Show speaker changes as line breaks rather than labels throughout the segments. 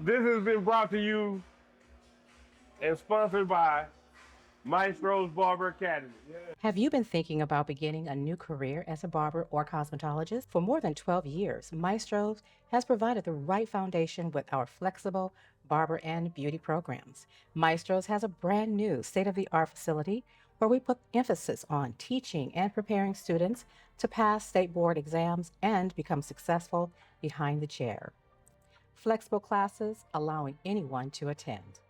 This has been brought to you and sponsored by Maestro's Barber Academy.
Have you been thinking about beginning a new career as a barber or cosmetologist? For more than 12 years, Maestros has provided the right foundation with our flexible barber and beauty programs. Maestros has a brand new state-of-the-art facility where we put emphasis on teaching and preparing students to pass state board exams and become successful behind the chair. Flexible classes allowing anyone to attend.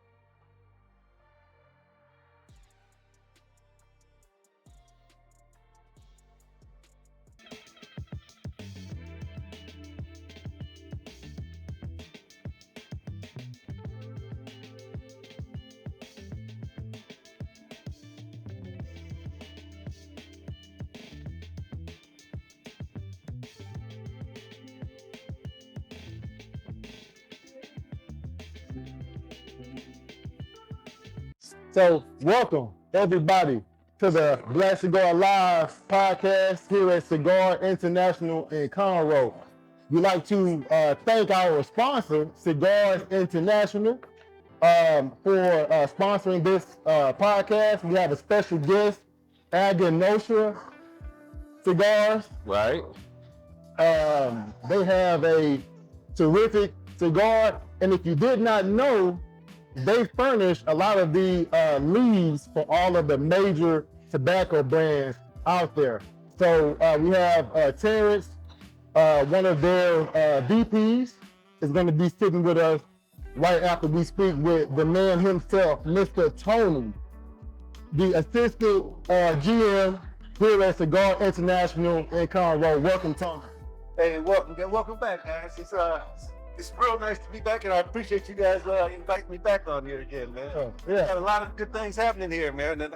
So, welcome everybody to the Black Cigar Live podcast here at Cigar International in Conroe. We'd like to thank our sponsor, Cigars International, for sponsoring this podcast. We have a special guest, Aganosha Cigars.
Right.
They have a terrific cigar, and if you did not know, they furnish a lot of the leaves for all of the major tobacco brands out there. So we have Terrence, one of their VPs, is going to be sitting with us right after we speak with the man himself, Mr. Tony, the assistant GM here at Cigar International in Conroe. Welcome, Tony.
Hey, welcome back, guys. It's real nice to be back, and I appreciate you guys inviting me back on here again, man.
Yeah.
We got a lot of good things happening here, man. And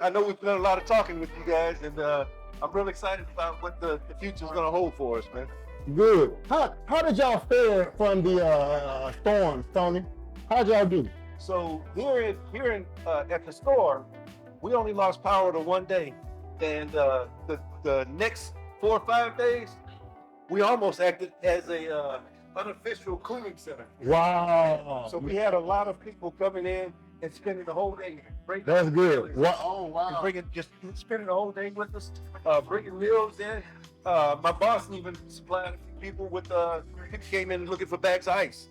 I know we've done a lot of talking with you guys, and I'm real excited about what the future is going to hold for us, man.
Good. How did y'all fare from the storms, Tony? How'd y'all do?
So here in at the store, we only lost power to one day, and the next 4 or 5 days, we almost acted as a unofficial cleaning center.
Wow.
So we had a lot of people coming in and spending the whole day.
That's good.
Oh wow! Spending the whole day with us, bringing meals in. My boss even supplied a few people with people came in looking for bags of ice.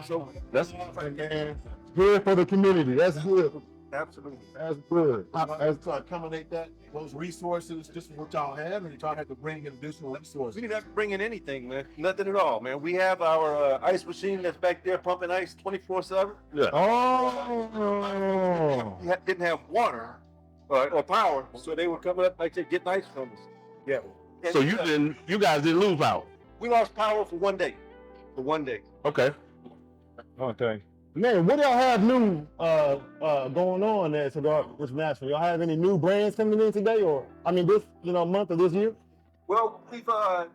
So
That's man. Good for the community. That's good.
absolutely.
That's good.
To accommodate those resources, just what y'all have, and y'all had to bring in additional resources.
We didn't have to bring in anything, man. Nothing at all, man. We have our ice machine that's back there pumping ice 24/7.
Yeah.
Oh.
We didn't have water or power, so they were coming up like they getting ice from us. Yeah. And,
So you guys didn't lose power.
we lost power for 1 day. For 1 day.
Okay.
Okay. Man, what do y'all have new going on at Cigar International? Y'all have any new brands coming in today, or this month or this year?
Well, we've I'll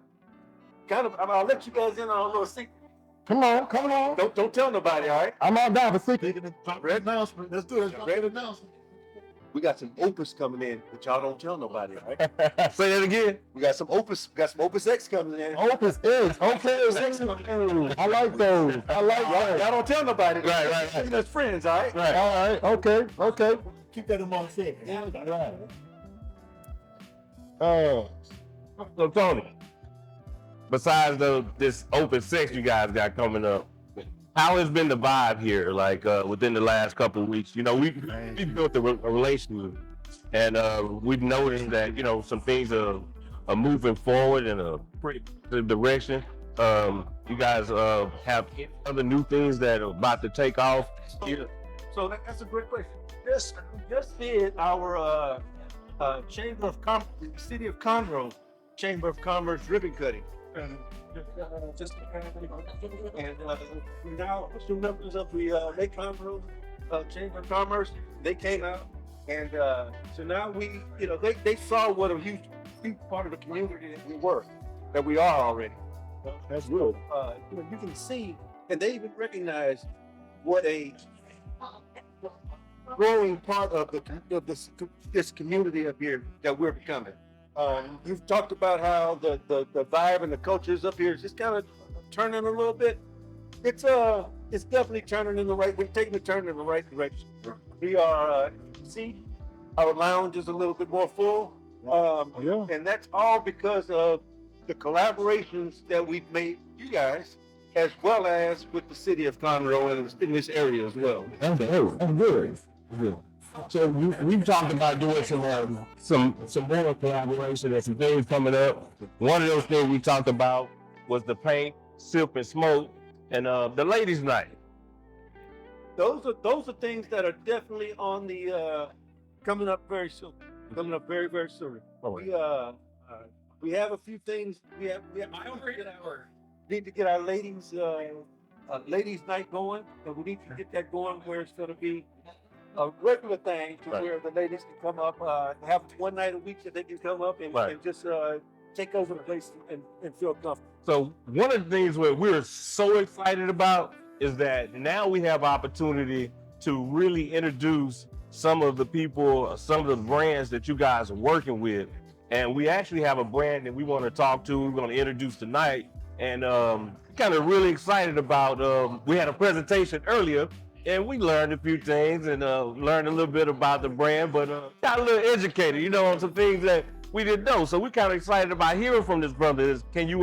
let you guys in on a little secret.
Come on.
Don't tell nobody, all right?
I'm all down for secret.
Red announcement. Let's do it. Red announcement.
We got some opus coming in, but y'all don't tell nobody, all right?
Say that again.
We got some opus X coming in.
Opus X. Okay. I like those.
Y'all don't tell nobody.
Right.
That's friends, all right?
Right.
All right. Okay.
Keep that among secret.
Right.
So Tony, besides this open sex you guys got coming up, how has been the vibe here? Like within the last couple of weeks, we've built a relationship, and we've noticed that some things are moving forward in a pretty good direction. You guys have other new things that are about to take off.
So that's a great question. Just did our Chamber of Commerce, City of Conroe Chamber of Commerce ribbon cutting. And we now two members of the Lake Conroe Chamber of Commerce, they came out, and so now they saw what a huge part of the community that we are already.
That's good.
You can see, and they even recognize what a growing part of this community up here that we're becoming. You've talked about how the vibe and the cultures up here is just kind of turning a little bit. It's it's definitely turning in the right. We're taking a turn in the right direction. We are see, our lounge is a little bit more full,
Yeah.
and that's all because of the collaborations that we've made, you guys, as well as with the city of Conroe in this area as well.
That's good. That's good. Good.
So we've talked about doing some more collaboration and some things coming up. One of those things we talked about was the paint, sip and smoke, and the ladies' night.
Those are things that are definitely on the coming up very soon. Coming up very, very soon. We have a few things. We have need to get our ladies night going, and we need to get that going where it's going to be a regular thing to where the ladies can come up, have one night a week that they can come up and just take over the place and feel comfortable.
So one of the things we're so excited about is that now we have opportunity to really introduce some of the people, some of the brands that you guys are working with. And we actually have a brand that we want to talk to, we're going to introduce tonight. And kind of really excited about, we had a presentation earlier and we learned a few things and learned a little bit about the brand, but got a little educated, you know, on some things that we didn't know. So we're kind of excited about hearing from this brother. Can you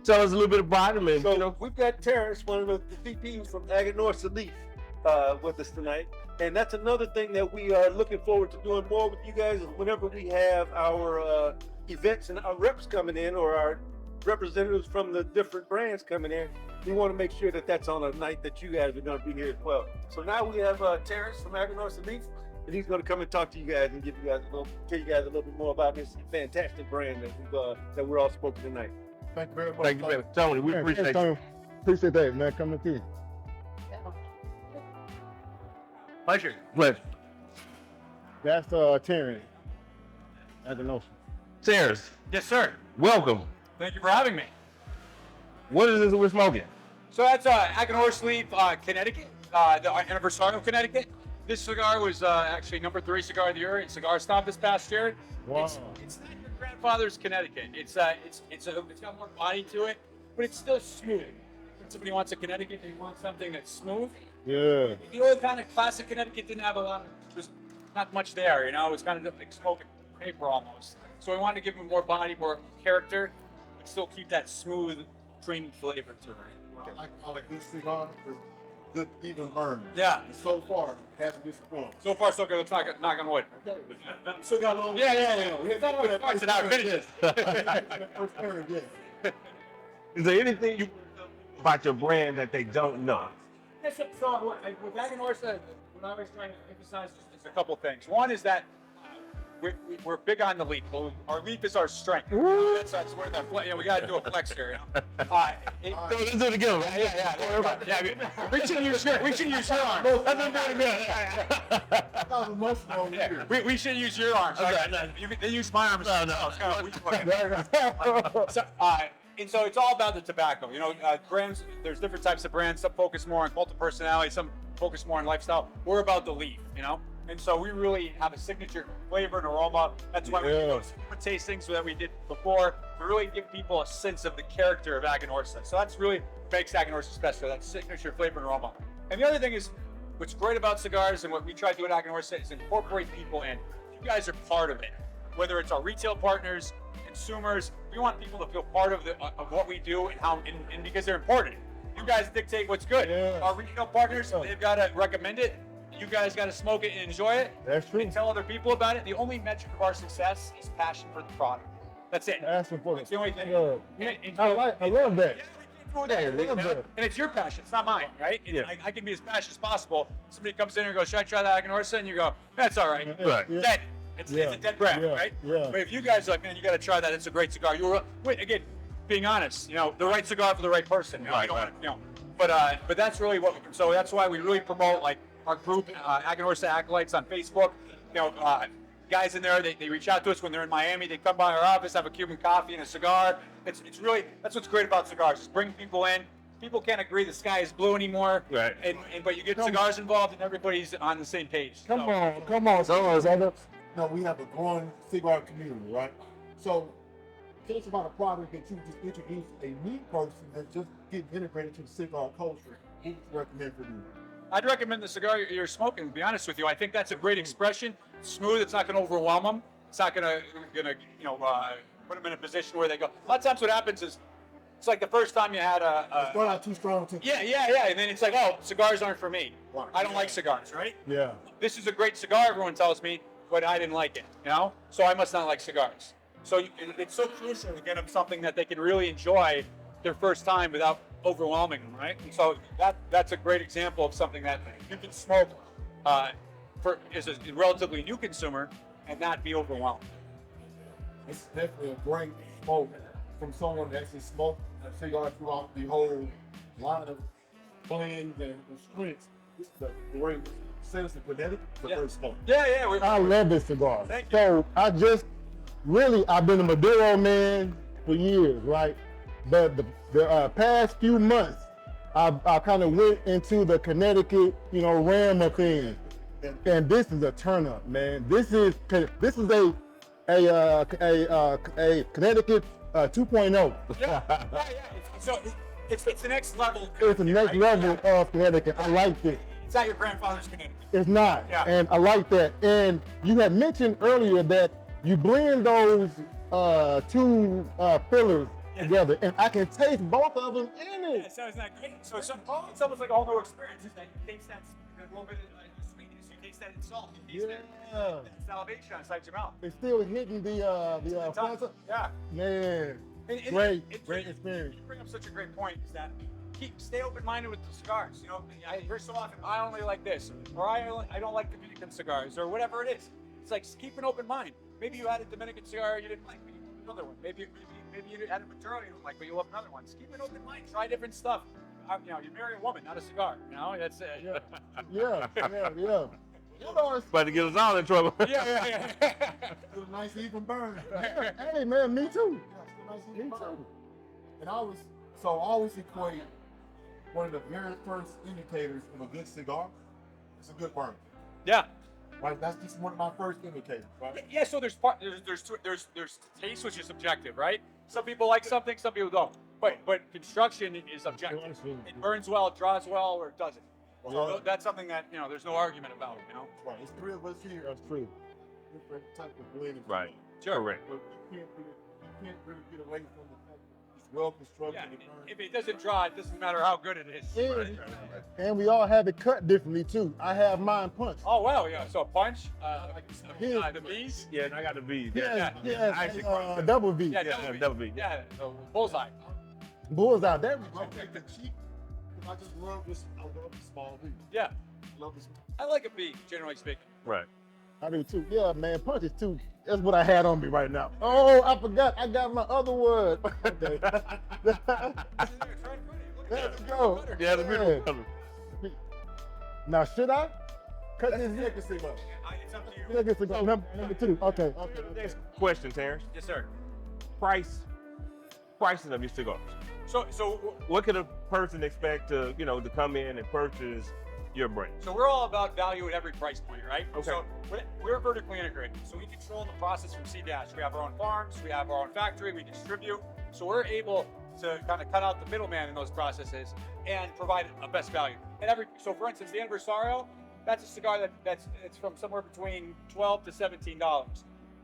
tell us a little bit about him? And,
so, you know, we've got Terrence, one of the VPs from Aganor Salif, with us tonight. And that's another thing that we are looking forward to doing more with you guys is whenever we have our events and our reps coming in or our representatives from the different brands coming in, we want to make sure that that's on a night that you guys are going to be here as well. So now we have Terrence from Aganor Salif, and he's going to come and talk to you guys and tell you guys a little bit more about this fantastic brand that we're all smoking tonight.
Thank you very much.
Thank you, man. Tony, we appreciate you.
Appreciate that, man. Coming to you.
Pleasure.
That's Terrence. At the notion.
Terrence,
Yes, sir.
welcome.
Thank you for having me.
What is this we're smoking?
So that's Aganor Sleep, Connecticut, the Anniversario, Connecticut. This cigar was actually number 3 cigar of the year in Cigar Stomp this past year.
Wow.
It's not your grandfather's Connecticut. It's got more body to it, but it's still smooth. When somebody wants a Connecticut, they want something that's smooth.
Yeah.
The old kind of classic Connecticut didn't have a lot of, there's not much there, you know. It was kind of like smoking paper almost. So I wanted to give it more body, more character, but still keep that smooth, creamy flavor to it.
I like this cigar. Good even burn.
Yeah.
So far, hasn't disappointed.
So far, so good. Let's knock on wood.
Still got a little.
Yeah. It's not only parts of how it finishes.
First turn, yeah.
Is there anything you about your brand that they don't know?
So with Aganor, what I was trying to emphasize is a couple things. One is that we're big on the leaf. Our leaf is our strength. That's where that we got to do a flex here. You know?
So let's do it again, right?
Yeah. We should use your arm. We should use your arm. They use my arm. So it's all about the tobacco. You know, brands. There's different types of brands. Some focus more on cult of personality. Some focus more on lifestyle. We're about the leaf. You know. And so we really have a signature flavor and aroma. That's why we do those tastings so that we did before to really give people a sense of the character of Aganorsa. So that's really makes Aganorsa special, that signature flavor and aroma. And the other thing is, what's great about cigars and what we try to do at Aganorsa is incorporate people in. You guys are part of it. Whether it's our retail partners, consumers, we want people to feel part of what we do and how, and because they're important. You guys dictate what's good.
Yeah.
Our retail partners, they've got to recommend it. You guys got to smoke it and enjoy it.
That's true.
And tell other people about it. The only metric of our success is passion for the product. That's it.
That's important.
It's the only thing.
I love that.
And it's your passion. It's not mine, right? I can be as passionate as possible. Somebody comes in and goes, "Should I try that Aganorsa?" And you go, "That's all right."
Right.
Dead. It's a dead brand, right?
Yeah.
But if you guys are like, "Man, you got to try that. It's a great cigar." Again, being honest, you know, the right cigar for the right person. You know,
Right.
you know. But that's really what. So that's why we really promote like our group, Aganorsa Acolytes on Facebook. You know, guys in there, they reach out to us when they're in Miami. They come by our office, have a Cuban coffee and a cigar. It's really, that's what's great about cigars. Just bring people in. People can't agree the sky is blue anymore.
Right.
But you get cigars involved and everybody's on the same page.
Come on, son.
No, we have a growing cigar community, right? So, tell us about a product that you just introduced a new person that just getting integrated to the cigar culture Who would you recommend for you?
I'd recommend the cigar you're smoking. To be honest with you, I think that's a great expression. Smooth. It's not going to overwhelm them. It's not going to put them in a position where they go. A lot of times, what happens is it's like the first time you had
Start out too strong.
yeah, and then it's like, oh, cigars aren't for me.
Right.
I don't like cigars, right?
Yeah.
This is a great cigar, everyone tells me, but I didn't like it, So I must not like cigars. So it's so crucial to get them something that they can really enjoy their first time without overwhelming them, right? And so that's a great example of something that you can smoke as a relatively new consumer and not be overwhelmed.
It's definitely a great smoke from someone that actually smoked a cigar throughout the whole line of blends and strengths. This is a great sense of kinetic for first smoke.
Yeah.
I love this cigar.
Thank
So I've been a Maduro man for years, right? But the past few months, I kind of went into the Connecticut, realm of things, and this is a turn up, man. This is a Connecticut 2.0.
Yeah. So it's the next level.
It's the next level of Connecticut. I like this.
It's not your grandfather's Connecticut.
It's not,
Yeah.
and I like that. And you had mentioned earlier that you blend those two fillers together, and I can taste both of them in
Yeah,
it.
so isn't that great? So it's almost like a whole new experience. It's like you taste that a little bit of sweetness, you taste that in salt, you taste
Yeah.
that salivation inside your mouth.
It's still hitting the flavor.
Yeah.
Man,
And
great
it's-
experience.
You bring up such a great point. Is that stay open-minded with the cigars. I hear so often, I only like this, or I don't like Dominican cigars, or whatever it is. It's like just keep an open mind. Maybe you had a Dominican cigar you didn't like, but you love another one. Maybe you had a Maduro you didn't like, but you love another one. Just keep an open mind. Try different stuff. You marry a woman, not a cigar. That's it.
Yeah. It's
About to get us all in trouble.
Yeah.
It's a nice even burn.
hey man, me too.
Yeah, it's a nice even burn. And I always equate one of the very first indicators of a good cigar. It's a good burn.
Yeah.
Right, that's just one of my first indicators, right?
Yeah, so there's taste, which is subjective, right? Some people like something, some people don't. But construction is objective. It burns well, it draws well, or it doesn't. So that's something that there's no argument about.
Right, it's three of us here.
That's true.
Different type of blending.
Right.
Sure.
Correct.
But you can't really get away from the fact that it's well constructed.
Yeah.
and burned.
If it doesn't draw, it doesn't matter how good it is.
And we all have it cut differently too. I have mine punched.
Oh wow, yeah. So a punch,
His-
the bees.
Yeah, and I got the V's.
Yes,
I actually
double V.
Yeah,
double V.
Yeah, so bullseye.
Bullseye. That
I take the cheap. I just love this. I love the small beef.
Yeah,
Love this.
I like a bee, generally speaking.
Right.
I do too. Yeah, man, punches too. That's what I had on me right now. Oh, I forgot. I got my other word. Okay. Let's go.
Yeah, the beautiful color.
Now, should I cut
That's
this?
the second cigar.
It's up to you.
Second cigar. Number two. Okay.
Next question, Terrence.
Yes, sir.
Pricing of your cigars.
So
What could a person expect to come in and purchase your brand?
So we're all about value at every price point, right?
Okay.
So we're vertically integrated. So we control the process from seed to ash. We have our own farms, we have our own factory, we distribute. So we're able to kind of cut out the middleman in those processes and provide a best value. So for instance, the Aniversario, that's a cigar it's from somewhere between $12 to $17.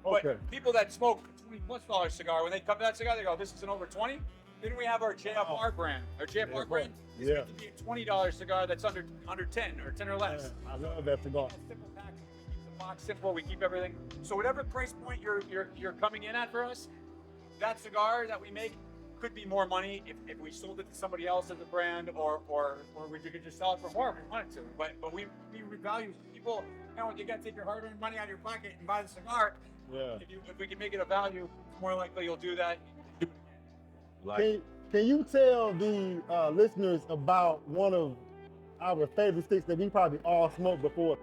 Okay.
But people that smoke $20+ cigar, when they come to that cigar, they go, "This is an over 20." Then we have our JFR brand. Our JFR brand is
Yeah.
going to be a $20 cigar that's under 10 or 10 or less.
I love that cigar.
Simple packaging. We keep the box simple. We keep everything. So whatever price point you're coming in at for us, that cigar that we make could be more money if we sold it to somebody else as a brand, or we could just sell it for more if we wanted to. But we value people. You got to take your hard-earned money out of your pocket and buy the cigar.
Yeah.
If we can make it a value, it's more likely you'll do that.
Can you tell the listeners about one of our favorite sticks that we probably all smoked before?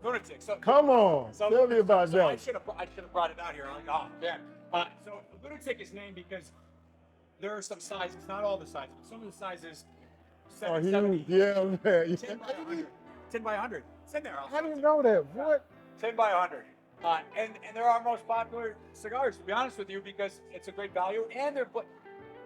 Lunatic. So
Come on, tell me about
so I
that.
should have brought it out here. I'm like, oh man. So Lunatic is named because there are some sizes, not all the sizes, but some of the sizes.
Oh,
70,
huge. Yeah, man.
10 by 100. 10 by 100. It's in there.
I didn't know that. What?
10 by 100. And they're our most popular cigars, to be honest with you, because it's a great value. And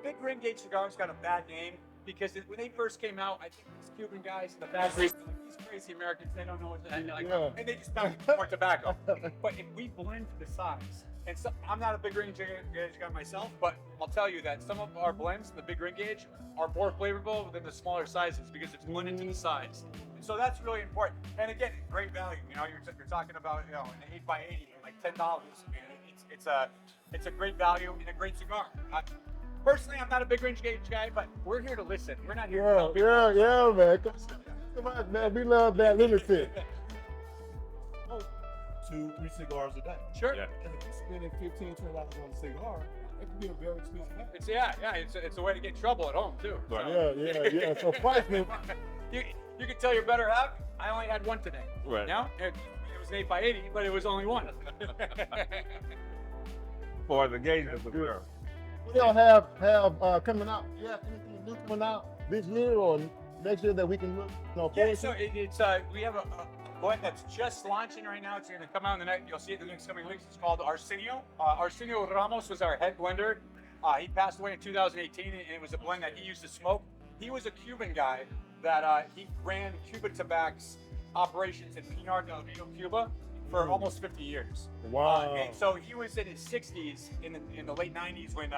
big ring gauge cigars got a bad name because when they first came out, I think these Cuban guys in the factory, like, these crazy Americans, they don't know what the heck, like,
Yeah.
and they just found more tobacco. But if we blend to the size, and so, I'm not a big ring gauge guy myself, but I'll tell you that some of our blends, the big ring gauge, are more flavorful than the smaller sizes because it's blended to the size. And so that's really important. And again, great value. You know, you're talking about, you know, an 8x80 for like $10. It's a great value and a great cigar. Personally, I'm not a big range gauge guy, but we're here to listen. We're not here to tell people.
Yeah, man. Come on, man. We love that limited.
2-3 cigars a day.
Sure.
Yeah.
And if you're spending $15-20 on a cigar, it can be a very expensive habit.
It's a way to get in trouble at home too. So.
Yeah. So pricing.
You can tell your better half, I only had one today.
Right.
Now it was an 8x80, but it was only one.
For the gauges of girl.
We don't have coming out. Yeah, anything new coming out this year or next year that we can look?
Yeah, so we have a blend that's just launching right now. It's going to come out in the next. You'll see it in the next coming weeks. It's called Arsenio. Arsenio Ramos was our head blender. He passed away in 2018, and it was a blend that he used to smoke. He was a Cuban guy that he ran Cuba Tobac's operations in Pinar del Rio, Cuba, for almost 50 years.
Wow.
And so he was in his 60s in the late 90s when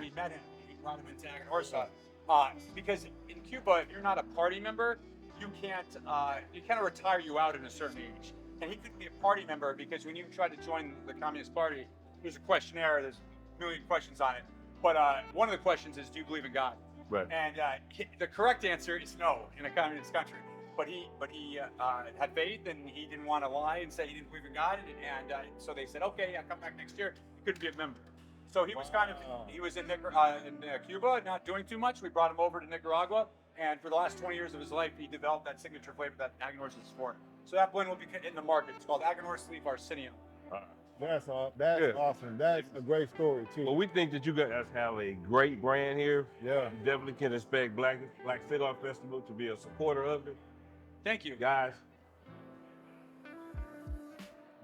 we met him. We brought him into Aganorsa. Because in Cuba, if you're not a party member, you can't retire you out at a certain age. And he couldn't be a party member because when you try to join the Communist Party, there's a questionnaire. There's a million questions on it. But one of the questions is, do you believe in God?
Right.
And the correct answer is no in a communist country. But he had faith, and he didn't want to lie and say he didn't believe in God. And so they said, okay, yeah, come back next year. He couldn't be a member. So he was he was in Cuba, not doing too much. We brought him over to Nicaragua, and for the last 20 years of his life, he developed that signature flavor that Aganorsa is for. So that blend will be in the market. It's called Aganorsa Leaf Arsenio.
That's awesome. That's a great story too.
Well, we think that you guys have a great brand here.
Yeah.
You definitely can expect Black Cigar Festival to be a supporter of it.
Thank you.
Guys,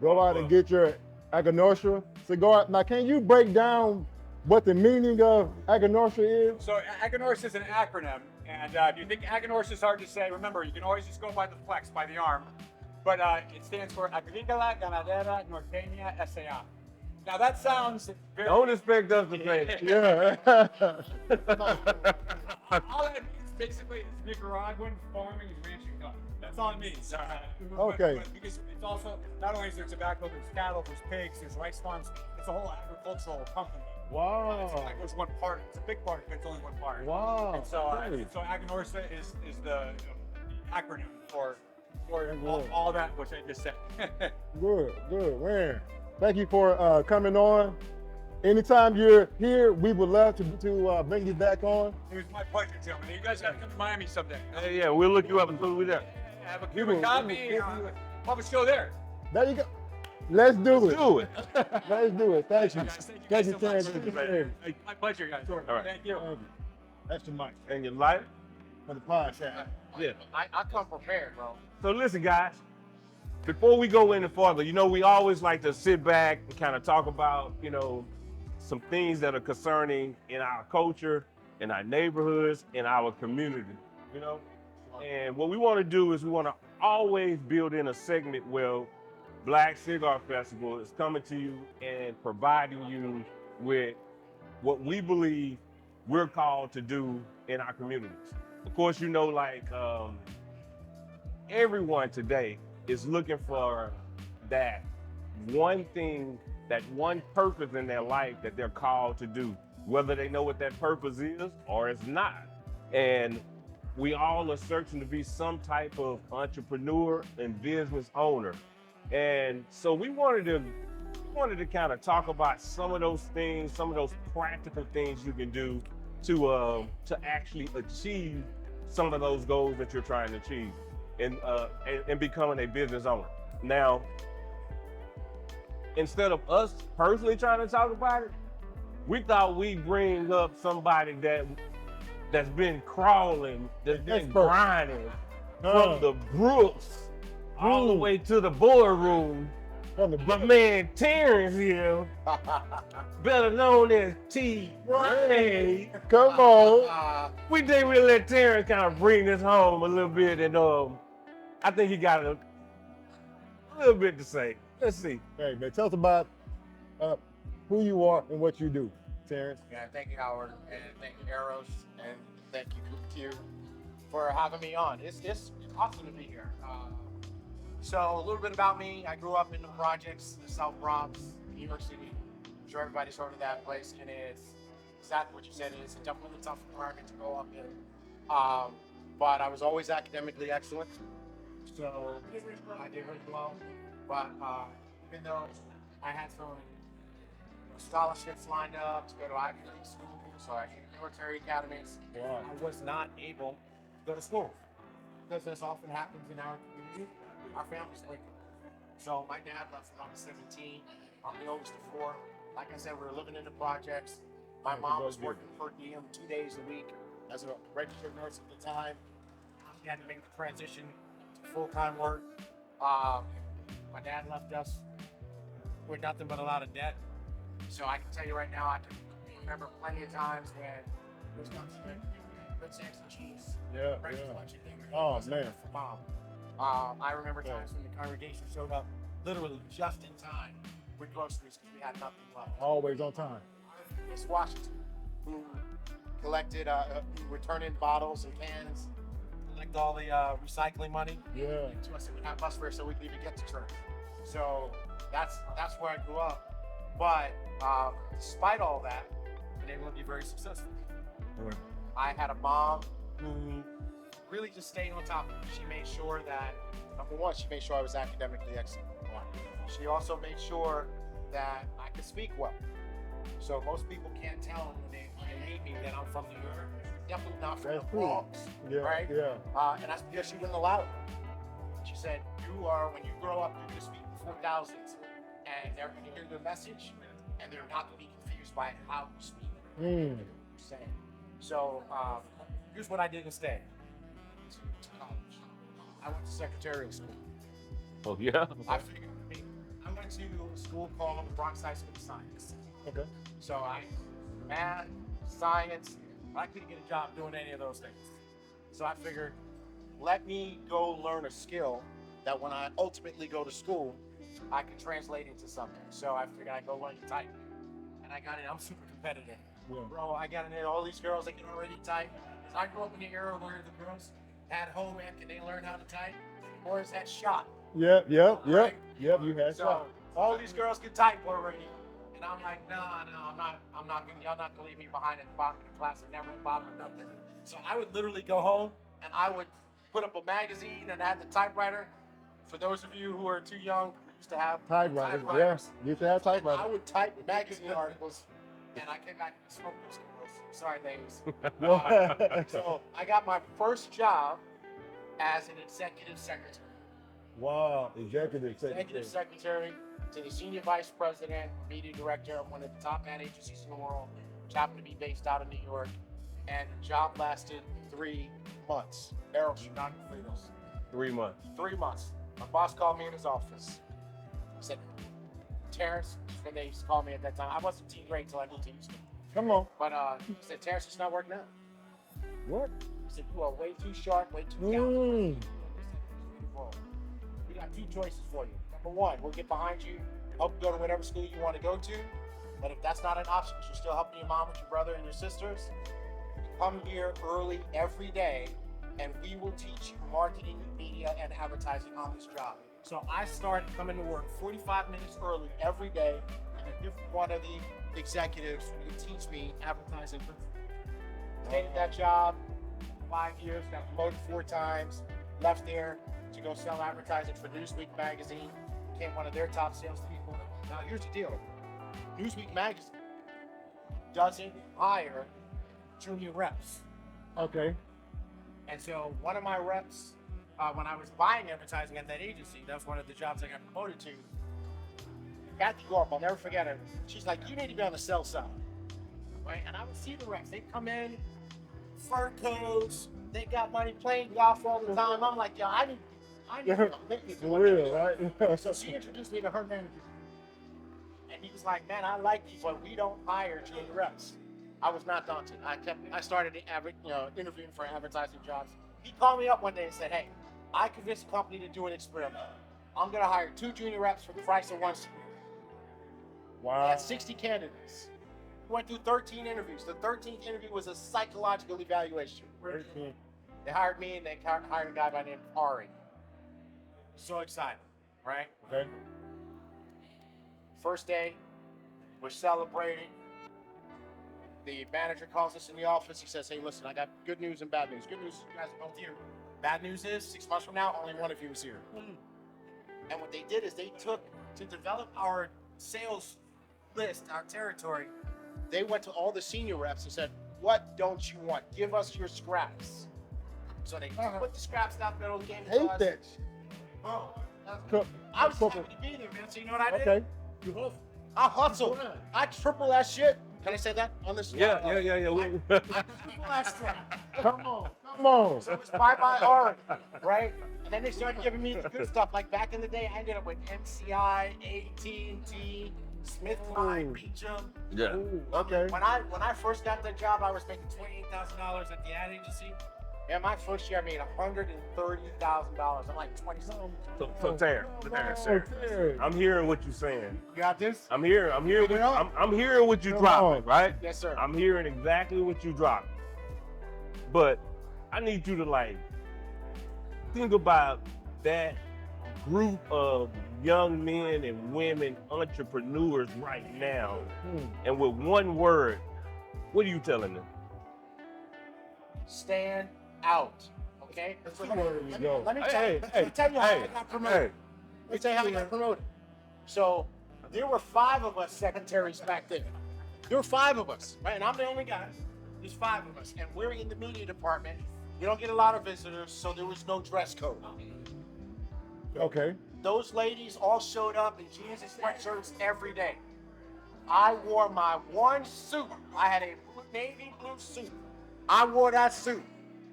Go out and get your Aganorsa cigar. Now, can you break down what the meaning of Aganorsa is?
So Aganorsa is an acronym, and if you think Aganorsa is hard to say, remember, you can always just go by the flex, by the arm. But it stands for Agrícola Ganadera Norteña S.A. Now that sounds very...
don't expect us to say
Yeah.
All that means basically is Nicaraguan farming and ranching company. That's all it means.
Okay.
But because it's also, not only is there tobacco, there's cattle, there's pigs, there's rice farms. It's a whole agricultural company.
Wow.
It's one part. It's a big part, but it's only one part.
Wow.
And so,
Great.
so Aganorsa is the acronym for all that which I just said.
Good, man. Thank you for coming on. Anytime you're here, we would love to bring you back on.
It was my pleasure, gentlemen. You guys got to come to Miami someday.
yeah, we'll look you up as soon as we're there.
Have a Cuban coffee. Have a show there.
There you go. Let's do it.
Do it.
Let's do it. Thank you.
Guys,
Thank you,
so much.
Terrence.
My pleasure, guys.
All right.
Thank you.
That's the mic
And your life?
for the podcast.
Yeah.
I come prepared, bro.
So listen, guys, before we go any further, we always like to sit back and kind of talk about, some things that are concerning in our culture, in our neighborhoods, in our community, And what we want to do is we want to always build in a segment where Black Cigar Festival is coming to you and providing you with what we believe we're called to do in our communities. Of course, everyone today is looking for that one thing, that one purpose in their life that they're called to do, whether they know what that purpose is or it's not. And we all are searching to be some type of entrepreneur and business owner. And so we wanted to kind of talk about some of those things, some of those practical things you can do to actually achieve some of those goals that you're trying to achieve and becoming a business owner. Now, instead of us personally trying to talk about it, we thought we'd bring up somebody that's been crawling, that's been grinding from the brooks all the way to the boardroom My man Terrence here, better known as T. Ray.
Come on.
We think we'll let Terrence kind of bring this home a little bit, and I think he got a little bit to say. Let's see.
Hey, man, tell us about who you are and what you do, Terrence.
Yeah, thank you, Howard, and thank you, Eros, and thank you, Q, for having me on. It's awesome to be here. So a little bit about me. I grew up in the projects, the South Bronx, New York City. I'm sure everybody's heard of that place, and it's exactly what you said. It's definitely a tough environment to grow up in. But I was always academically excellent, so I did really well. But even though I had some scholarships lined up to go to Ivy League school, so I did military academies, I was not able to go to school because this often happens in our community. Our family's breaking. So my dad left when I was 17. I'm the oldest of 4. Like I said, we were living in the projects. My mom was working per diem 2 days a week as a registered nurse at the time. She had to make the transition to full-time work. My dad left us with nothing but a lot of debt. So I can tell you right now, I can remember plenty of times when it was not good eggs and cheese.
Yeah,
breakfast,
yeah.
lunch, and dinner.
Oh,
It wasn't
man.
enough for mom. I remember times when the congregation showed up literally just in time with groceries because we had nothing left.
Always on time.
Miss Washington, who collected, who returned in bottles and cans, collect all the recycling money.
Yeah.
To us, it would have bus fare so we could even get to church. So that's where I grew up. But despite all that, I've been able to be very successful. I had a mom who really just stayed on top of me. She made sure that, number one, she made sure I was academically excellent. She also made sure that I could speak well. So most people can't tell when they meet me that I'm from New York. Definitely not from
That's
the
true.
Bronx,
Yeah,
right?
yeah.
And that's because she wouldn't allow it. She said, when you grow up, you're going to speak before thousands, and they're going to hear the message, and they're not going to be confused by how you speak. So here's what I did instead. To college. I went to secretarial school.
Oh yeah.
I figured, I went to a school called the Bronx High School of Science.
Okay.
So I math, science, I couldn't get a job doing any of those things. So I figured, let me go learn a skill that when I ultimately go to school, I can translate into something. So I figured I'd go learn to type. And I got in, I'm super competitive.
Yeah.
Bro, I got in there, all these girls, they can already type. So I grew up in the era where the girls had home ec and they learned how to type. Boys had shot.
Yep. You had
So
shot.
all these girls could type already. And I'm like, no, I'm not gonna, y'all not gonna leave me behind at the bottom of the class and never at the bottom of nothing. So I would literally go home and I would put up a magazine and have the typewriter. For those of you who are too young, we used to have
Typewriters.
typewriters.
Yes. You used to have
I
typewriters.
would type magazine articles, and I came back and smoked those girls. Sorry, ladies. So I got my first job as an executive secretary.
Wow. Executive
Executive secretary to the senior vice president, media director of one of the top ad agencies in the world, which happened to be based out of New York. And the job lasted 3 months. Errol should not complete us.
3 months.
3 months. My boss called me in his office. He said, Terrence, when they used to call me at that time, I wasn't team great until I moved to Houston.
Come on.
But he said, Terrence, it's not working out.
What?
He said, you are way too sharp, way too talented.
Mm.
We got 2 choices for you. Number 1, we'll get behind you, help you go to whatever school you want to go to. But if that's not an option, because you're still helping your mom with your brother and your sisters, come here early every day, and we will teach you marketing, media, and advertising on this job. So I started coming to work 45 minutes early every day, and a different one of the executives would teach me advertising. Stayed at that job 5 years, got promoted 4 times, left there to go sell advertising for Newsweek magazine, became one of their top salespeople. Now here's the deal, Newsweek magazine doesn't hire junior reps.
Okay.
And so one of my reps, when I was buying advertising at that agency, that was one of the jobs I got promoted to. Kathy Gorp, I'll never forget her. She's like, you need to be on the sell side, right? And I would see the reps. They come in, fur coats, they got money, playing golf all the time. I'm like, yo, I I need to make it
For real, right?
So she introduced me to her manager. And he was like, man, I like you, but we don't hire junior reps. I was not daunted. I started interviewing for advertising jobs. He called me up one day and said, hey, I convinced the company to do an experiment. I'm gonna hire 2 junior reps for the price of 1 senior. They
Wow.
had 60 candidates. We went through 13 interviews. The 13th interview was a psychological evaluation. They hired me and they hired a guy by the name of Ari. So excited, right?
Okay.
First day, we're celebrating. The manager calls us in the office. He says, hey, listen, I got good news and bad news. Good news, you guys are both here. Bad news is, 6 months from now, only one of you is here. And what they did is they took, to develop our sales list, our territory, they went to all the senior reps and said, what don't you want? Give us your scraps. So they put the scraps down the middle of the game.
Hate that.
Oh,
Cook.
I was happy to be there, man. So you know what I did?
Okay.
You hustle.
I hustled. I triple that shit. Can I say that on this?
Yeah.
I triple that shit.
Come on. Come on.
So it's bye-bye Oregon, right? And then they started giving me the good stuff. Like back in the day, I ended up with MCI, AT&T, SmithKline, Beecham.
Yeah.
Ooh, okay.
When I first got that job, I was making $28,000 at the ad agency. And my first year, I made $130,000. I'm like 20 something.
So Terrence,
Terrence.
I'm hearing what you're saying.
You got this?
I'm hearing what you
Come
dropping,
on.
right?
Yes, sir.
I'm hearing exactly what you dropping. But I need you to think about that group of young men and women entrepreneurs right now. And with one word, what are you telling them?
Stand out. Okay? So let me tell you how I got promoted. Let me tell you how I got promoted. So there were 5 of us secretaries back then. There were 5 of us, right? And I'm the only guy. There's 5 of us. And we're in the media department. We don't get a lot of visitors, so there was no dress code.
Okay.
Those ladies all showed up in jeans and sweatshirts every day. I wore my one suit. I had a navy blue suit. I wore that suit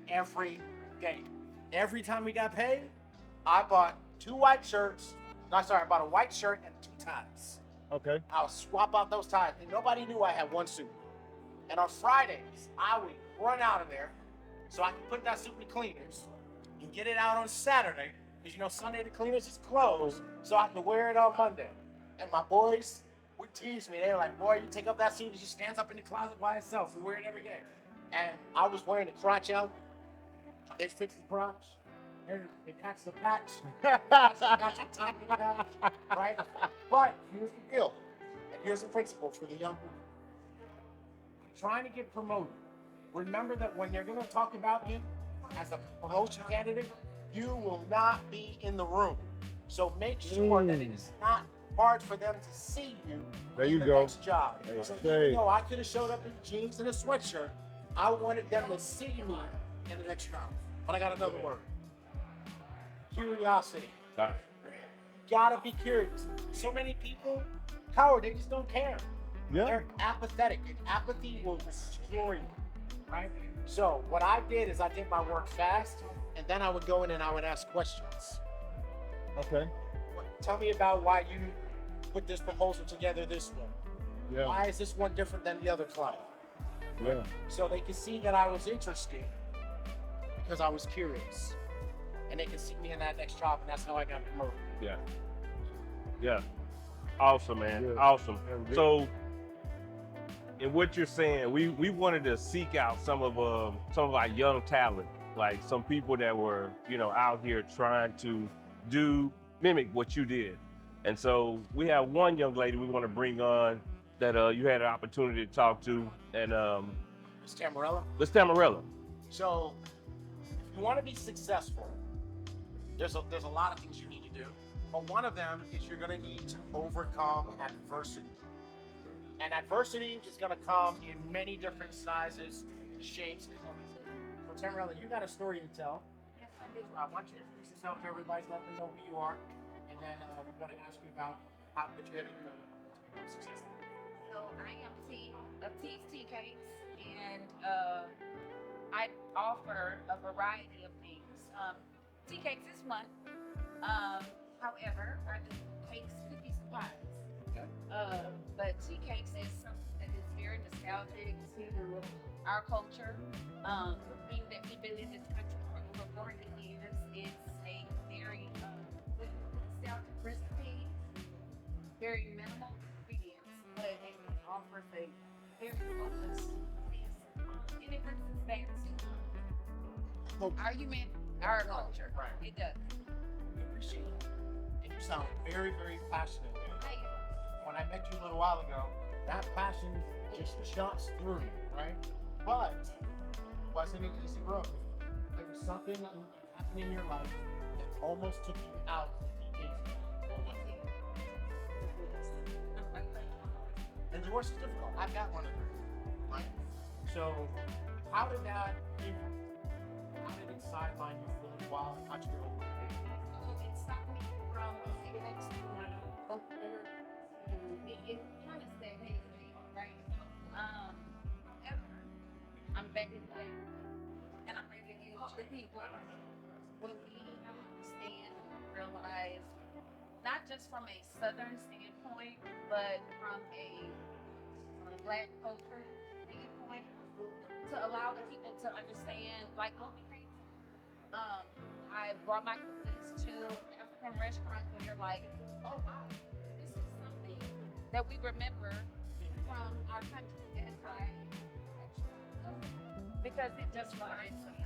every day. Every time we got paid, I bought 2 white shirts. I bought a white shirt and 2 ties.
Okay.
I would swap out those ties, and nobody knew I had one suit. And on Fridays, I would run out of there so I could put that suit in the cleaners and get it out on Saturday, because Sunday the cleaners is closed, so I could wear it on Monday. And my boys would tease me. They were like, boy, you take up that suit, it just stands up in the closet by itself. We wear it every day. And I was wearing the crotch out. They fixed the crotch. They patched the patch. Right? But here's the deal. And here's the principle for the young people. Trying to get promoted. Remember that when they're going to talk about you as a promotion candidate, you will not be in the room. So make sure that it is not hard for them to see you
There
in
you
the
go.
next job. So even though I could have showed up in jeans and a sweatshirt, I wanted them to see me in the next job. But I got another word. Curiosity. Gotta be curious. So many people, coward, they just don't care.
Yeah.
They're apathetic, and apathy will destroy you, right? So what I did is I did my work fast, and then I would go in and I would ask questions.
Okay.
Tell me about why you put this proposal together this way.
Yeah.
Why is this one different than the other client?
Yeah.
So they could see that I was interested because I was curious. And they could see me in that next job, and that's how I got promoted.
Yeah. Awesome, man.
Yeah.
Awesome.
Yeah.
So, in what you're saying, we wanted to seek out some of our young talent, like some people that were, out here trying to mimic what you did. And so we have one young lady we want to bring on that you had an opportunity to talk to, and
It's Camarella.
Miss Tamarella.
So, if you want to be successful, there's a lot of things you need to do. But one of them is you're going to need to overcome adversity. And adversity is going to come in many different sizes, shapes, and colors. So, Tamarella, you got a story to tell.
Yes, I do.
I want you to introduce yourself to everybody, let them know who you are. And then we're going to ask you about how to get you to become successful.
So I am T of T's Tea Cakes, and I offer a variety of things. Tea cakes this month However, I do cakes, cookies, and pies.
Okay.
But tea cakes is something that is very nostalgic to our culture. Being that we've been in this country for over 40 years, it's a very nostalgic recipe, very minimal ingredients, but it offers a very focused taste, and it brings us back to our culture.
Right.
It does.
We appreciate it. And you sound very, very passionate.
Thank you.
When I met you a little while ago, that passion just shot through you, right? But it wasn't an easy road. There was something happening in your life that almost took you out of the easy. And divorce is difficult. I've got one of them, right? So, how did that impact? How did it sideline you for a while? How'd you go?
It stopped me from getting next to being kind of stagnated, right? However, I'm back in play, and I'm ready to get to people when we understand, realize, not just from a Southern standpoint, but from a Black culture standpoint, to allow the people to understand, like what we read. I brought my kids to African restaurants where you're like, oh wow, this is something that we remember from our country as like, because it just reminds us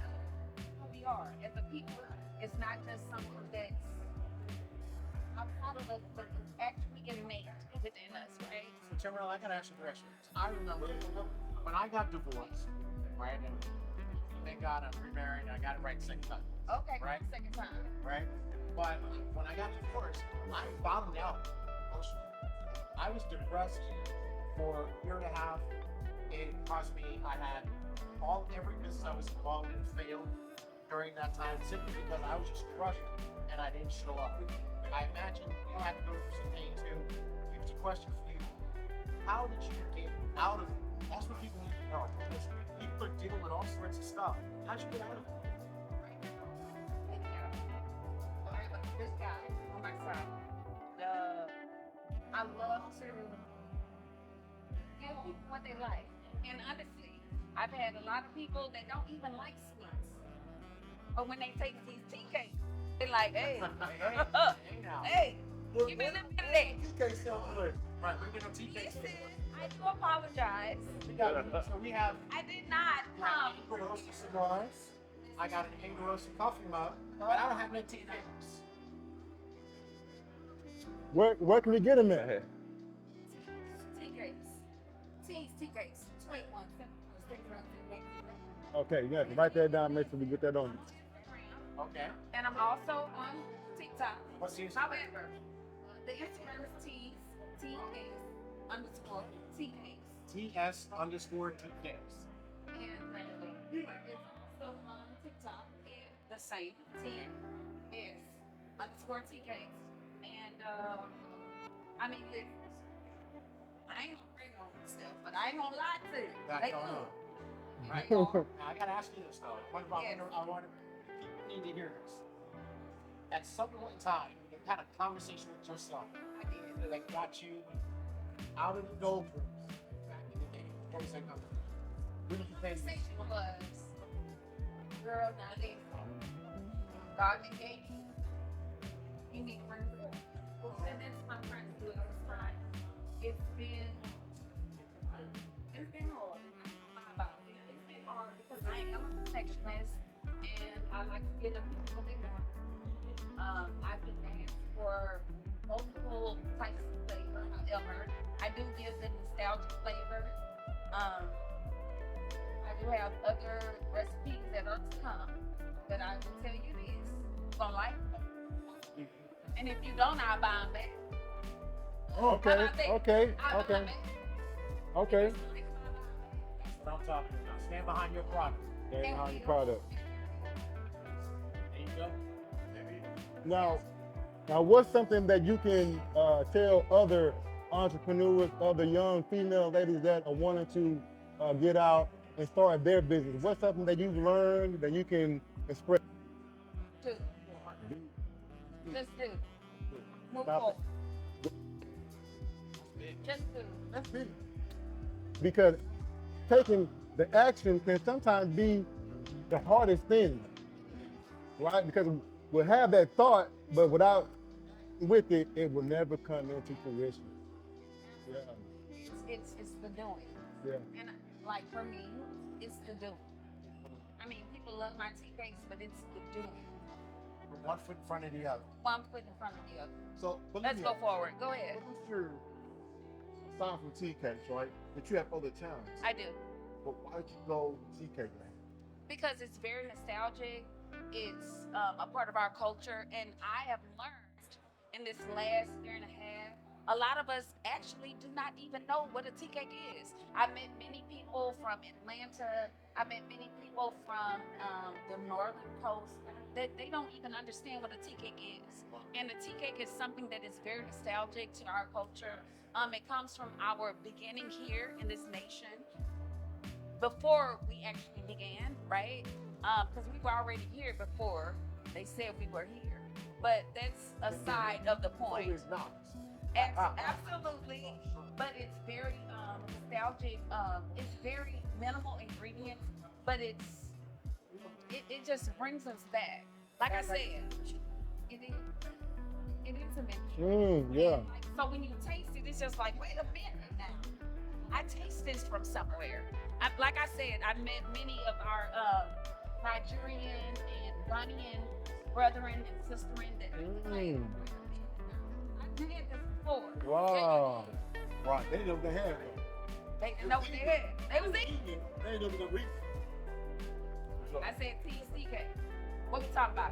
who we are as a people. It's not just something that's outside of us, but it's actually innate within us, right?
So, Timberland, I gotta ask you a question. I remember when I got divorced, right? And thank God I'm remarried and I got it right the second time,
Okay,
Right.
second time.
right? But when I got divorced, I bottomed out emotionally. I was depressed for a year and a half. It cost me, I had every business I was involved in failed during that time simply because I was just crushed and I didn't show up. I imagine you had to go through some pain too. Here's a question for you. How did you get out of it? That's what people need to know. Because people are dealing with all sorts of stuff. How'd you get out of it?
This guy on my side. I love to give people what they like. And honestly, I've had a lot of people that don't even like sweets. But when they take these tea cakes, they're like, hey, hey, give me a little bit of that.
Tea cakes sell good. Right, we're gonna tea cakes.
Listen, I do apologize.
So we have
I did not come.
Roasted cigars. I got an roasted coffee mug, but I don't have any tea cakes.
Where can we get them at?
Tea cakes. Tea cakes. 21.
Okay, yeah, write that down. Make sure we get that on.
Okay.
And I'm also on TikTok.
What's the Instagram?
However, the Instagram is
TS_TKs.
And it's also on TikTok. The same. TS_TKs. And I mean, I ain't gonna bring on stuff, but I ain't gonna lie to you.
That's
They
going on.
good.
Right.
They are.
Now, I gotta ask you this though. What about
Yes.
I want people need to hear this. At some point in time, you had a conversation with yourself
I did.
that got you out of the doldrums back in the day. What was that conversation? What did you think?
Conversation was, girl, now listen. God that gave you. You need to bring it up. And that's my friend to do it. It's been hard. I'm not gonna lie about it. It's been hard because I am a perfectionist and I like to get up what they want. I've been asked for multiple types of flavor. However, I do give the nostalgic flavor. I do have other recipes that are to come, but I will tell you this, you're gonna like them. And if you don't, I'll buy them back.
Okay, okay,
I'll buy
okay,
'em back.
okay.
If it's nice, I'll buy 'em back.
That's what I'm talking about. Stand behind your product.
Stand behind your product.
There you go.
Now, what's something that you can tell other entrepreneurs, other young female ladies that are wanting to get out and start their business? What's something that you've learned that you can express?
Two. Just do. Move
Stop
forward. Just do.
That's big. Because taking the action can sometimes be the hardest thing, right? Because we'll have that thought, but without with it, it will never come into fruition. Yeah,
It's the doing.
yeah.
And like for me, it's the doing. I mean, people love my tea cakes, but it's the doing.
One foot in front of the other.
One foot in front of the other.
So, but
Let's go forward. Go ahead.
What was your aside from tea cakes, right? But you have other talents.
I do.
But why did you go tea cake man?
Because it's very nostalgic. It's a part of our culture. And I have learned in this last year and a half, a lot of us actually do not even know what a tea cake is. I met many people from Atlanta. I met many people from the northern coast that they don't even understand what a tea cake is. And a tea cake is something that is very nostalgic to our culture. It comes from our beginning here in this nation before we actually began, right? Because we were already here before they said we were here. But that's a side of the point.
It's not.
Absolutely, but it's very nostalgic. It's very minimal ingredients, but it just brings us back. Like I said, it is a mixture.
Yeah.
And, like, so when you taste it, it's just like, wait a minute now. I taste this from somewhere. Like I said, I met many of our Nigerian and Ghanaian brethren and sisterin that I did this before.
Wow.
Right. They know what they had.
They didn't know what they had. They was eating.
They ain't know what they
I said TCK. What we talking about?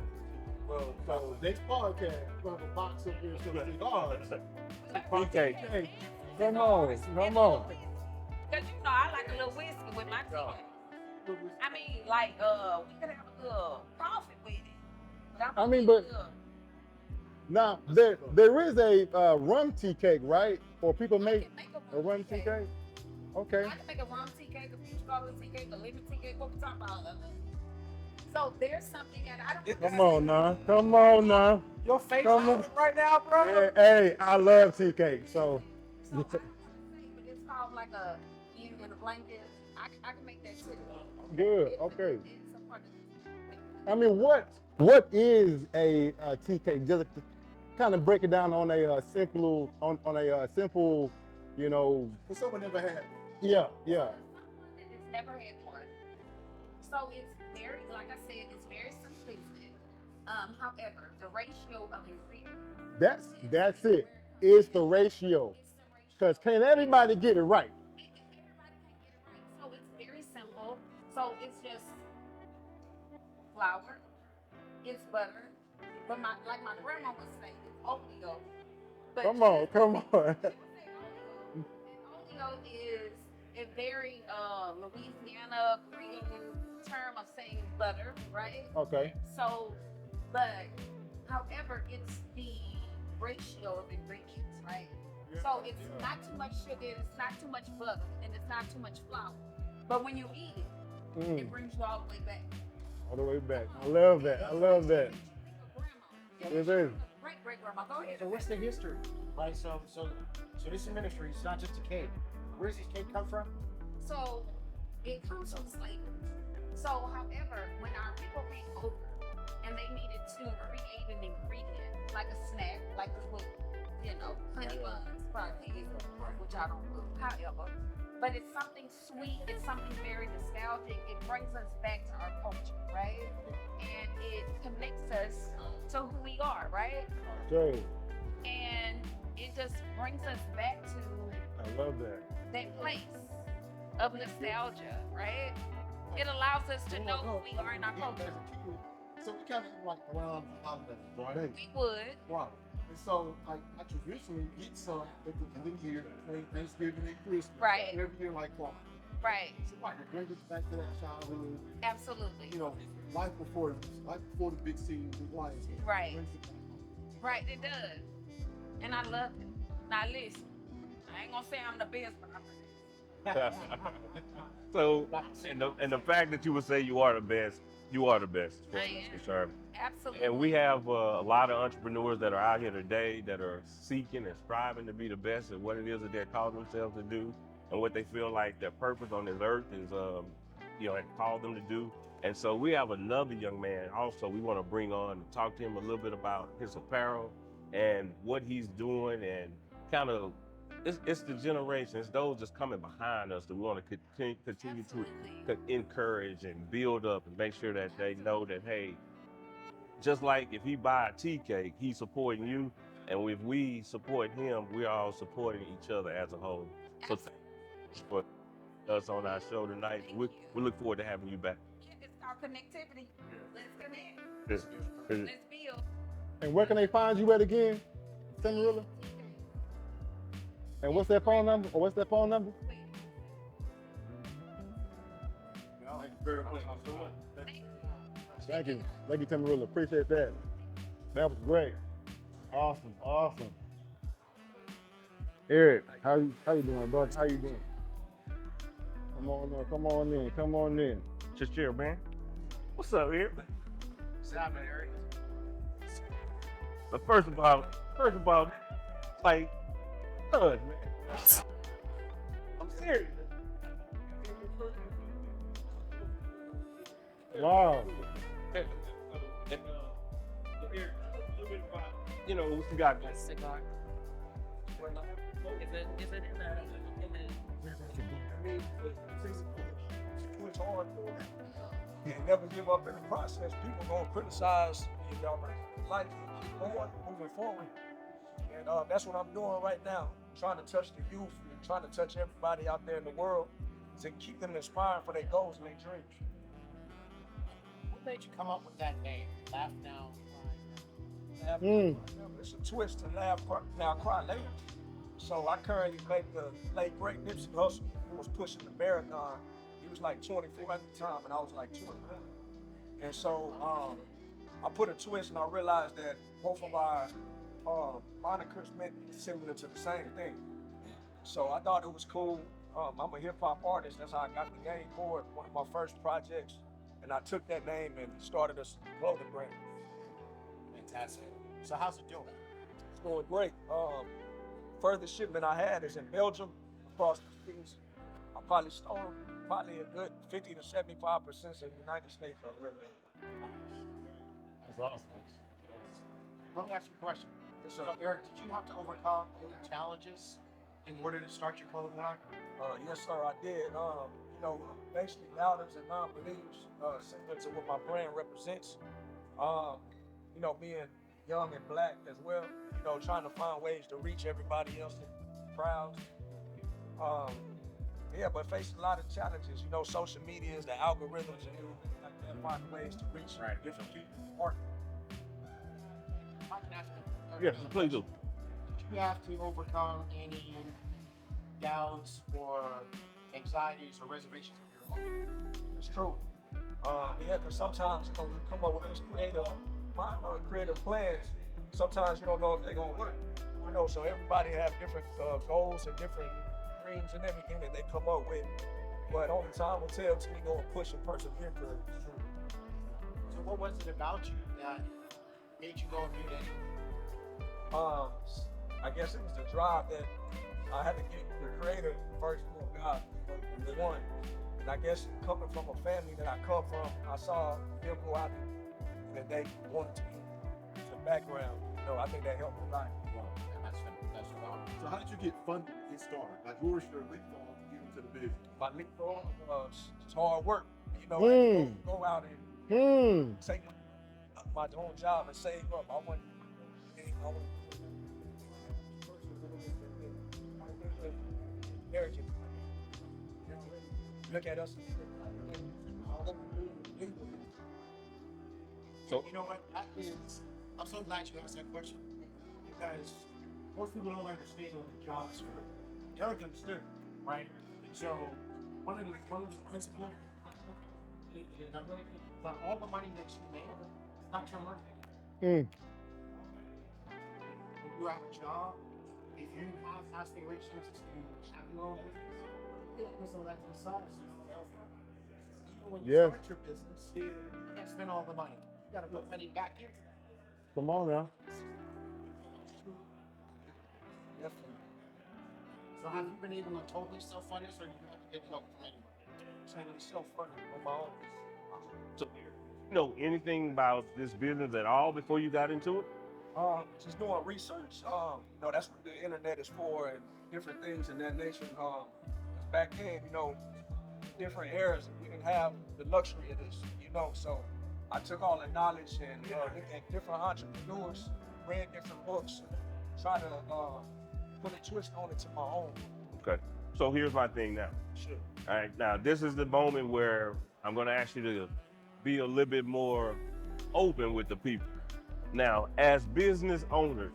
Well, so next podcast, we're gonna box up here some cigars.
Okay. Hey, come on, come on.
Because you know I like a little whiskey with my tea. I mean, like we could have a little coffee with it.
I mean, but now there is a rum tea cake, right? Or people make a rum tea cake. Okay.
I can make a rum tea cake, a peach cobbler tea cake, a lemon tea cake. What we talking about? So there's something that I don't.
Come on now. Come on now.
Your face
Come
on
on.
right now, bro.
Hey, I love tea cake. So
So I don't say, but it's called like a you in a blanket. I can make that too.
good. Okay.
It's a part of
I mean, what is a tea cake? Just to kind of break it down on a simple, you know.
Because someone never had.
Yeah.
It's never had one. So it's very, like I said, it's very simplistic. However, the ratio of ingredients.
That's it. It's the ratio.
It's the ratio.
Because can't everybody get it right?
Everybody can get it right. So it's very simple. So it's just flour, it's butter, but like my grandma would say, it's oatmeal. But
Come on.
She would say oatmeal. And oatmeal is a very Louisiana Creole term of saying butter, right?
Okay.
So, but however, it's the ratio of ingredients, right? So it's not too much sugar, it's not too much butter, and it's not too much flour. But when you eat it, it brings you all the way back.
All the way back. I love that. I love that. It is.
Great grandma, go ahead.
So what's the history? Right. So this is ministry. It's not just a cake. Where does this cake come from?
So it comes from slavery. So, however, when our people came over and they needed to create an ingredient, like a snack, like this little, honey buns, parfaits, which I don't do, however, but it's something sweet, it's something very nostalgic. It brings us back to our culture, right? And it connects us to who we are, right?
Okay.
And it just brings us back to
I love that.
that place of nostalgia, right? It allows us to know who we are in our culture.
So we kind of like around the holidays, right?
We would.
Right. And so I traditionally get some at the end of the year, Thanksgiving and Christmas.
Right.
Every year like that.
Right.
So like it brings us back to that childhood,
Absolutely.
life before the big scene with life.
Right.
Brings it back.
Right, it does. And I love it. Now listen, I ain't gonna say I'm the best, but I'm the best.
So, and the fact that you would say you are the best, you are the best.
I am.
For sure.
Absolutely.
And we have a lot of entrepreneurs that are out here today that are seeking and striving to be the best at what it is that they're calling themselves to do and what they feel like their purpose on this earth is, had called them to do. And so we have another young man also we want to bring on and talk to him a little bit about his apparel and what he's doing and kind of it's the generation, it's those just coming behind us that we want to continue to encourage and build up and make sure that they know that, hey, just like if he buy a tea cake, he's supporting you. And if we support him, we're all supporting each other as a whole. So thank you for us on our show tonight. We look forward to having you back.
It's our connectivity. Let's connect.
Yes.
Let's build.
And where can they find you at again, Camarilla? And what's that phone number? Or what's that phone number?
Thank you very much.
Thank you, Camarilla. Appreciate that. That was great. Awesome. Eric, how you doing, bud? How you doing? Come on in.
Just chill, man. What's up, Eric?
What's up, Eric?
But first of all, like, man. I'm serious.
Wow.
What you got?
Cigar. Is it in
It's hard and never give up in the process. People gonna criticize life, keep going, moving forward. And that's what I'm doing right now. Trying to touch the youth and trying to touch everybody out there in the world to keep them inspired for their goals and their dreams.
What made you come up with that name? Laugh Now, Cry
It's a twist to laugh now, cry later. So I currently make the late great Nipsey Hussle, who was pushing the marathon. He was like 24 at the time, and I was like 21. And so I put a twist, and I realized that both of our monikers meant similar to the same thing. So I thought it was cool. I'm a hip hop artist. That's how I got the name for it. One of my first projects, and I took that name and started a clothing brand.
Fantastic. So how's it doing?
It's going great. Furthest shipment I had is in Belgium, across the seas. I probably stole a good 50 to 75% in the United States already.
That's awesome.
Let me ask you a question. So, Eric, did you have to overcome any challenges in order to start your clothing line?
Yes, sir, I did. Basically doubters and non-believers, similar to what my brand represents. Being young and black as well, trying to find ways to reach everybody else in crowds. But facing a lot of challenges, social medias, the algorithms, and everything like that, find ways to reach different people.
I can ask you.
Yes, please do.
Did you have to overcome any doubts or anxieties or reservations of your own?
It's true. Because sometimes you come up with these creative plans. Sometimes you don't know if they're gonna work. So everybody have different goals and different dreams and everything that they come up with. But only time will tell till you go and push and persevere through it. It's true.
So what was it about you that made you go and do that?
I guess it was the drive that I had to get the creator first, God, the one. And I guess coming from a family that I come from, I saw them go out and they wanted to be the background. I think that helped a lot.
That's phenomenal.
So how did you get funded to get started? Like, what was your leapfrog to get into the business?
My leapfrog, it's hard work. Go out and take my own job and save up. I want look at us.
So
You know what? I'm so glad you asked that question because most people don't understand what the job is for. Eric understood, right? So one of the principles but all the money that you make, it's not your money. When you have a job, if you have aspirations to have your own business, fitness or exercise. Even when you
Yes.
start your business, you can't spend all the money. You gotta put money back in.
Come on now.
Definitely. So have you been able to totally self-fund this, or you have to get help from anyone?
Totally self-funded on my own.
So, you know anything about this business at all before you got into it?
Just doing research. You know, that's what the internet is for, and different things in that nature. Back then, you know, different eras, we didn't have the luxury of this, you know. So I took all the knowledge and looked at different entrepreneurs, read different books, try to put a twist on it to my own.
Okay. So here's my thing now.
Sure.
All right. Now this is the moment where I'm going to ask you to be a little bit more open with the people. Now, as business owners,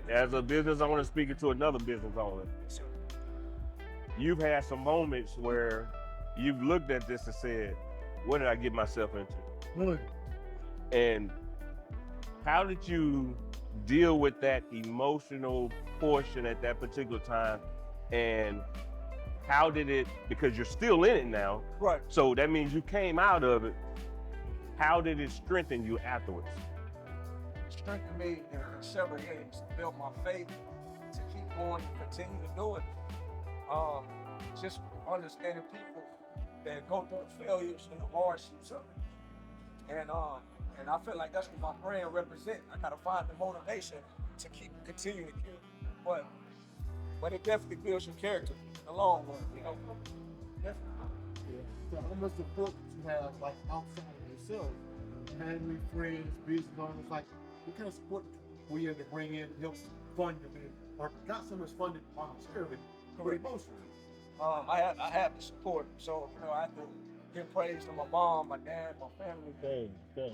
as a business owner speaking to another business owner, you've had some moments where you've looked at this and said, what did I get myself into? And how did you deal with that emotional portion at that particular time? And how did it, because you're still in it now,
Right.
so that means you came out of it, how did it strengthen you afterwards?
Strengthened me in several ways. Built my faith to keep going, continue to do it. Just understanding people that go through the failures and the hardships of it. And I feel like that's what my brand represents. I gotta find the motivation to keep continuing to kill. But it definitely builds your character in the long run, you know. Definitely.
Yeah. So how much support that you have, like outside of yourself, family, friends, business owners, like what kind of support we have to bring in, help fund your business, or not so much funded monetarily, but emotionally?
I have the support, so you know I have to give praise to my mom, my dad, my family.
Okay.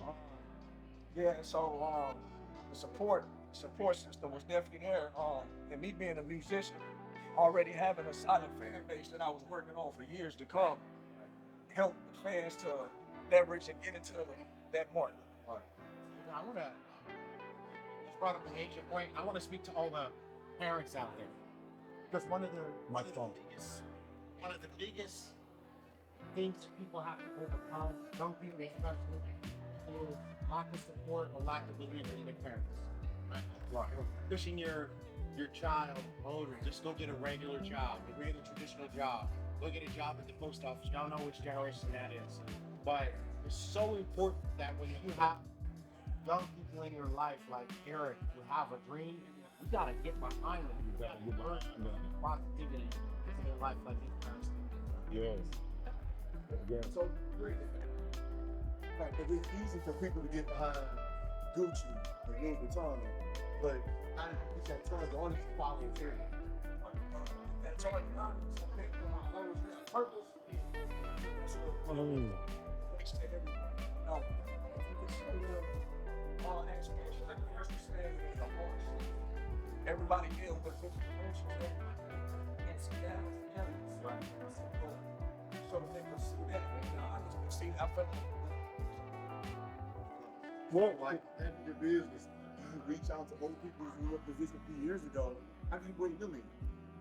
Yeah, so the support system was definitely there. And me being a musician, already having a solid fan base that I was working on for years to come, helped the fans to leverage and get into that market.
Now, I want to, just brought up an ancient point. I want to speak to all the parents out there. Because one of the biggest things that people have to overcome, young people especially, is lack of support or lack of belief in their parents. Right. Pushing your child, just go get a regular job, go get a traditional job, go get a job at the post office. Y'all know which generation that is. But it's so important that when you have young people in your life like Eric who have a dream, you gotta get behind them. You gotta learn positivity in their life like these parents do.
Yes.
So, like, it's easy for people to get behind Gucci or Louis Vuitton, but I think that turns on its quality of care.
That's all you got. Purpose. All aspects, like the first saying, the horse. Everybody deal with different emotions. And Cigar, so they can see that. I just see. I felt.
Well, like in your business, you reach out to other people who were in a position a few years ago. How do you bring them in?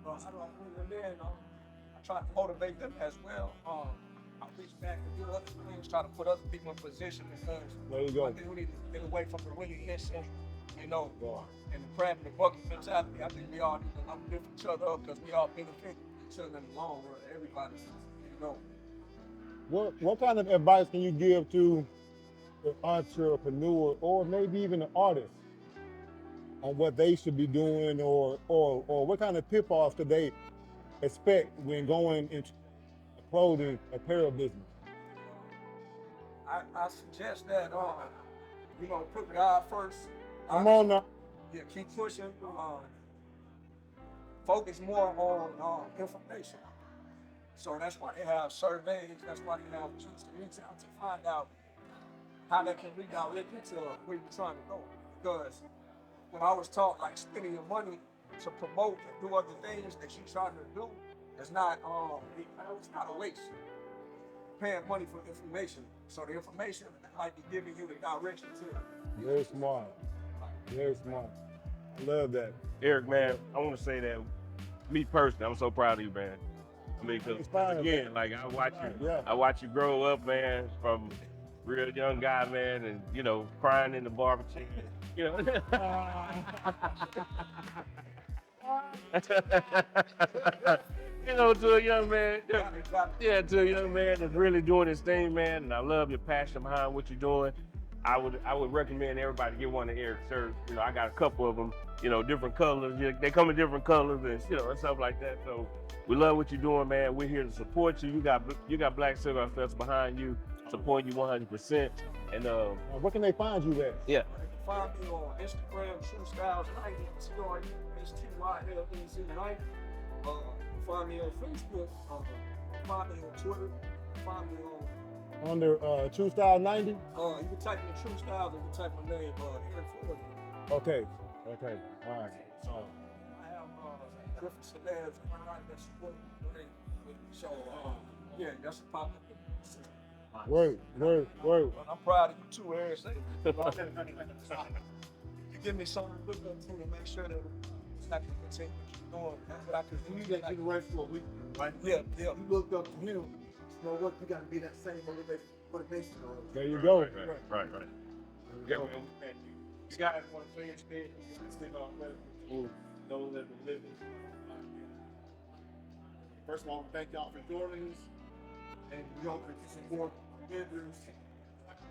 How do I bring them in? I try to motivate them as well. I reach back and do other things, try to put other people in position because
There you go.
I think we need to get away from the really listen, you know, and the crab and the bucket mentality. I think we all need to lift each other up because we all benefit each other in the long run. Everybody, you know.
What kind of advice can you give to an entrepreneur or maybe even an artist on what they should be doing or what kind of pitfalls could they expect when going into clothing apparel business?
I suggest that you know, put God first.
Come on now.
Yeah, keep pushing. Focus more on information. So that's why they have surveys. That's why they have just to reach out to find out how they can redirect you to where you're trying to go. Because when I was taught like spending your money to promote and do other things that you're trying to do, it's not a waste. Paying money for information. So the information might be giving you the direction to it.
Very smart. Very smart. I love that.
Eric, man, I want to say that, me personally, I'm so proud of you, man. I mean, 'cause
Inspiring.
again, like
Yeah.
I watch you grow up, man, from real young guy, man, and you know, crying in the barber chair, you know. You know, to a young man, yeah, to a young man that's really doing his thing, man. And I love your passion behind what you're doing. I would recommend everybody get one of Eric's shirts. You know, I got a couple of them. You know, different colors. They come in different colors and you know and stuff like that. So we love what you're doing, man. We're here to support you. You got Black Cigar Fest behind you, supporting you 100%. And
Where can they find you at?
yeah.
Find me on Instagram, True Styles 90, Cigar, STYLEZ90. Find me on Facebook, find me on Twitter, find me on
Under True Style 90?
you can type in True Styles and you can type my name, Eric Ford.
Okay. Okay. All right.
I have different celebs that support me. So yeah, that's a pop.
Word.
I'm proud of you too, Eric. You give me something to look up to to make sure that I can continue to keep going. That's what I can do.
You need that generation for a week, right?
Yeah.
You looked up to him. You know what? You got to be that same motivation.
There you go.
Right.
Yeah, man. You guys want to say anything? Stick on those that are living. First of all, thank y'all for joining us, and we hope that you support vendors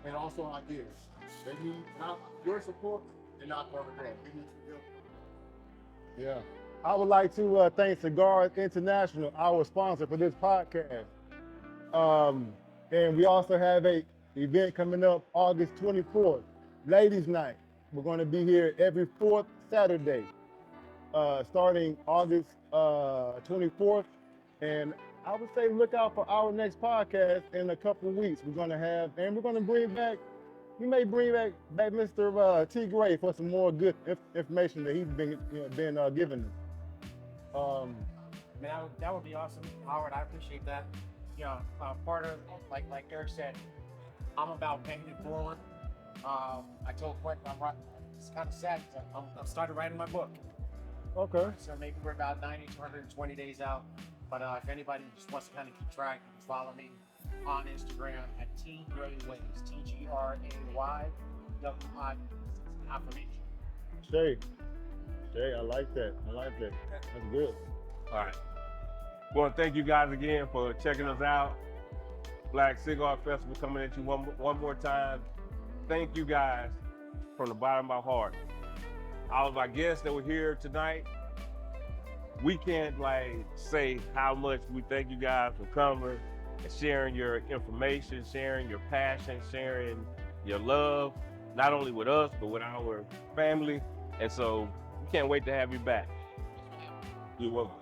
and also ideas. They need not your support and not our growth. We need to build.
Yeah. I would like to thank Cigars International, our sponsor for this podcast. And we also have a event coming up August 24th, Ladies Night. We're going to be here every fourth Saturday, starting August 24th. And I would say look out for our next podcast in a couple of weeks. We're going to bring back, we may bring back Mr. T. Gray for some more good information that he's been giving us.
Man, that would be awesome, Howard. I appreciate that. You know, part of like Eric said, I'm about paying it forward. I told Quentin it's kind of sad. I'm started writing my book.
Okay.
So maybe we're about 90 to 120 days out. But if anybody just wants to kind of keep track, you can follow me on Instagram at tgrayways, TGRAY. Affirmation.
Shay, I like that. That's good.
All right. Well, thank you guys again for checking us out. Black Cigar Festival coming at you one more time. Thank you guys from the bottom of my heart. All of our guests that were here tonight, we can't say how much we thank you guys for coming and sharing your information, sharing your passion, sharing your love, not only with us, but with our family. And so we can't wait to have you back. You're welcome.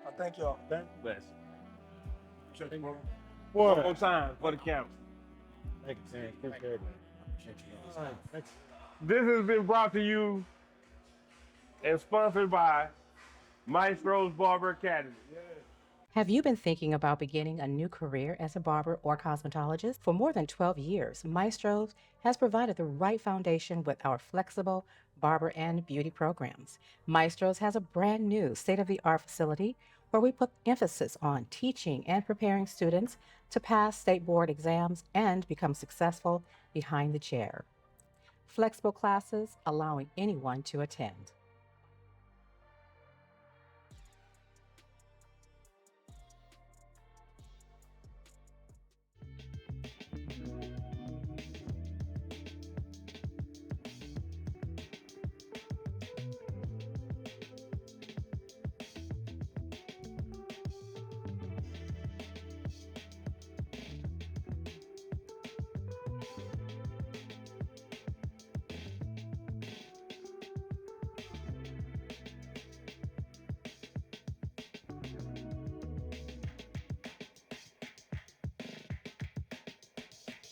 I thank y'all.
Bless.
One
One more time for the camera.
Thank you, man. Appreciate it. All right. Thanks.
This has been brought to you and sponsored by Maestro's Barber Academy.
Have you been thinking about beginning a new career as a barber or cosmetologist? For more than 12 years, Maestro's has provided the right foundation with our flexible barber and beauty programs. Maestro's has a brand new state-of-the-art facility where we put emphasis on teaching and preparing students to pass state board exams and become successful behind the chair. Flexible classes allowing anyone to attend.